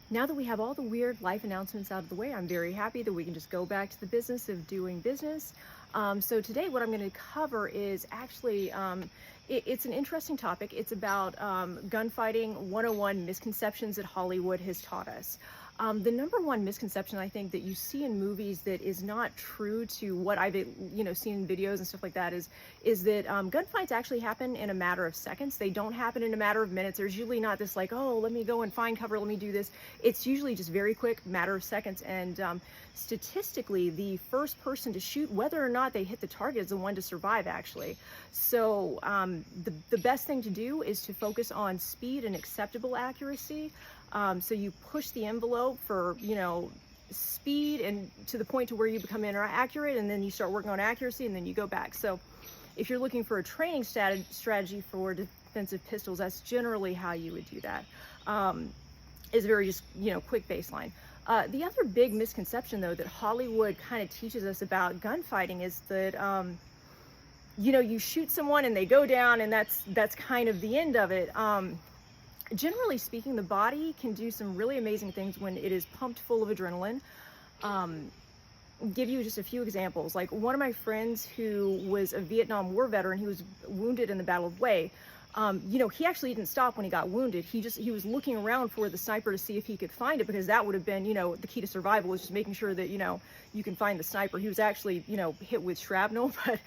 Now that we have all the weird life announcements out of the way, I'm very happy that we can just go back to the business of doing business. So today what I'm going to cover is actually, it's an interesting topic. It's about gunfighting 101 misconceptions that Hollywood has taught us. The number one misconception I think that you see in movies that is not true to what I've seen in videos and stuff like that is that gunfights actually happen in a matter of seconds. They don't happen in a matter of minutes. There's usually not this like, oh, let me go and find cover, let me do this. It's usually just very quick, matter of seconds. And statistically, the first person to shoot, whether or not they hit the target, is the one to survive actually. So the best thing to do is to focus on speed and acceptable accuracy. So you push the envelope for, speed and to the point to where you become inaccurate, and then you start working on accuracy, and then you go back. So if you're looking for a training strategy for defensive pistols, that's generally how you would do that. Is a very just, quick baseline. The other big misconception, though, that Hollywood kind of teaches us about gunfighting is that, you shoot someone and they go down, and that's kind of the end of it. Generally speaking, the body can do some really amazing things when it is pumped full of adrenaline. Give you just a few examples. Like one of my friends who was a Vietnam War veteran, he was wounded in the Battle of Hue. He actually didn't stop when he got wounded. He was looking around for the sniper to see if he could find it, because that would have been, the key to survival was just making sure that, you can find the sniper. He was actually, hit with shrapnel, but,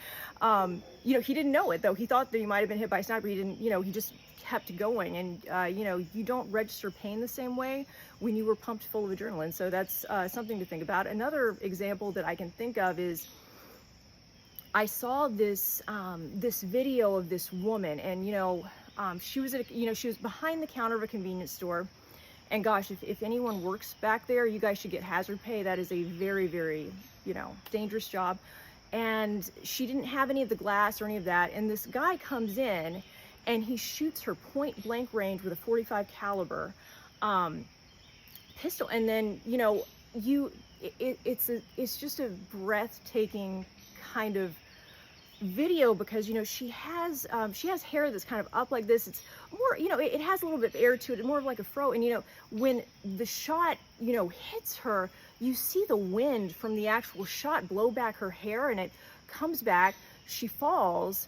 he didn't know it though. He thought that he might've been hit by a sniper. He didn't, he just kept going. And, you don't register pain the same way when you were pumped full of adrenaline. So that's something to think about. Another example that I can think of is, I saw this this video of this woman, and she was she was behind the counter of a convenience store. And gosh, if anyone works back there, you guys should get hazard pay. That is a very, very dangerous job. And she didn't have any of the glass or any of that. And this guy comes in and he shoots her point blank range with a .45 caliber pistol. And then it's just a breathtaking kind of video, because she has hair that's kind of up like this. It's more, it has a little bit of air to it, more of like a fro. And when the shot hits her, you see the wind from the actual shot blow back her hair, and it comes back, she falls.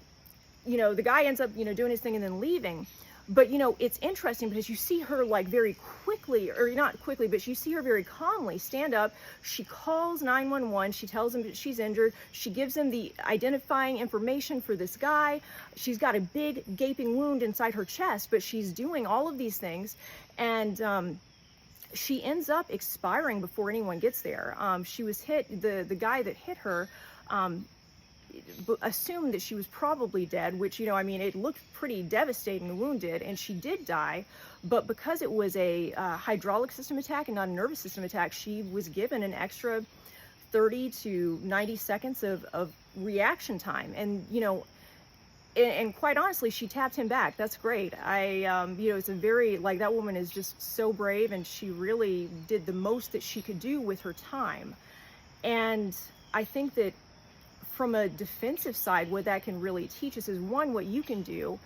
The guy ends up doing his thing and then leaving. But it's interesting because you see her like very quickly, or not quickly, but you see her very calmly stand up. She calls 911. She tells him that she's injured. She gives him the identifying information for this guy. She's got a big gaping wound inside her chest, but she's doing all of these things. And she ends up expiring before anyone gets there. She was hit, the guy that hit her, assumed that she was probably dead, which, it looked pretty devastating, the wound did, and she did die. But because it was a hydraulic system attack and not a nervous system attack, she was given an extra 30 to 90 seconds of reaction time. And, and quite honestly, she tapped him back. That's great. It's a very, like, that woman is just so brave, and she really did the most that she could do with her time. And I think that from a defensive side, what that can really teach us is, one, what you can do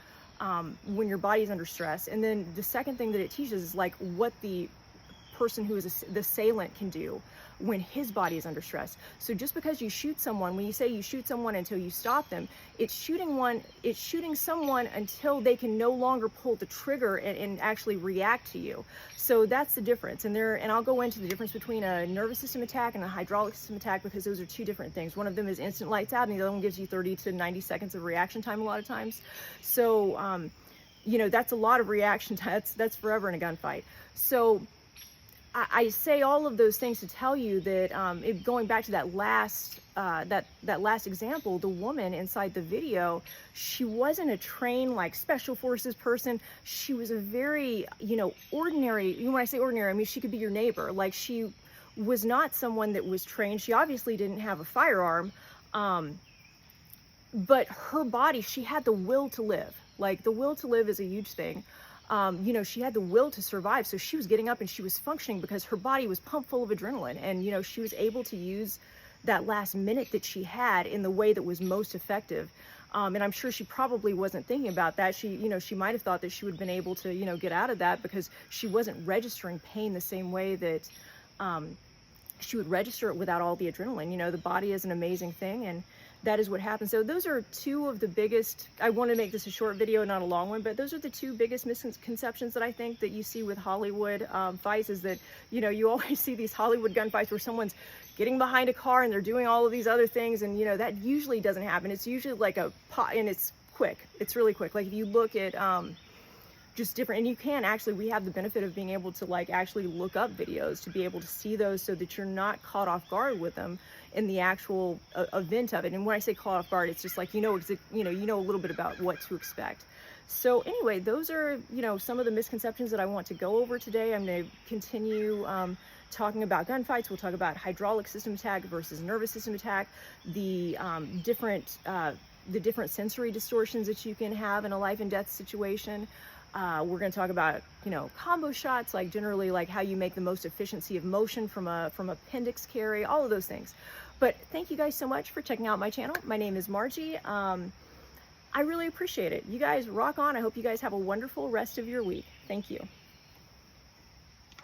when your body's under stress. And then the second thing that it teaches is like what the person who is the assailant can do when his body is under stress. So just because you shoot someone, when you say you shoot someone until you stop them, it's shooting someone until they can no longer pull the trigger and actually react to you. So that's the difference. And I'll go into the difference between a nervous system attack and a hydraulic system attack, because those are two different things. One of them is instant lights out, and the other one gives you 30 to 90 seconds of reaction time a lot of times. So that's a lot of reaction time. That's forever in a gunfight. So I say all of those things to tell you that going back to that last example, the woman inside the video, she wasn't a trained like special forces person. She was a very ordinary. When I say ordinary, I mean she could be your neighbor. Like, she was not someone that was trained. She obviously didn't have a firearm, but her body, she had the will to live. Like, the will to live is a huge thing. She had the will to survive. So she was getting up and she was functioning because her body was pumped full of adrenaline. And, she was able to use that last minute that she had in the way that was most effective. And I'm sure she probably wasn't thinking about that. She, she might have thought that she would have been able to, get out of that because she wasn't registering pain the same way that she would register it without all the adrenaline. The body is an amazing thing, and that is what happens. So those are two of the biggest, I want to make this a short video, not a long one, but those are the two biggest misconceptions that I think that you see with Hollywood fights, is that, you always see these Hollywood gunfights where someone's getting behind a car and they're doing all of these other things, and that usually doesn't happen. It's usually like a pot, and it's quick. It's really quick. Like if you look at just different, and you can actually, we have the benefit of being able to like actually look up videos to be able to see those so that you're not caught off guard with them in the actual event of it. And when I say caught off guard, it's just like, you know a little bit about what to expect. So anyway, those are, some of the misconceptions that I want to go over today. I'm going to continue talking about gunfights. We'll talk about hydraulic system attack versus nervous system attack, the different sensory distortions that you can have in a life and death situation. We're going to talk about, combo shots, like generally like how you make the most efficiency of motion from appendix carry, all of those things. But thank you guys so much for checking out my channel. My name is Margie. I really appreciate it. You guys rock on. I hope you guys have a wonderful rest of your week. Thank you.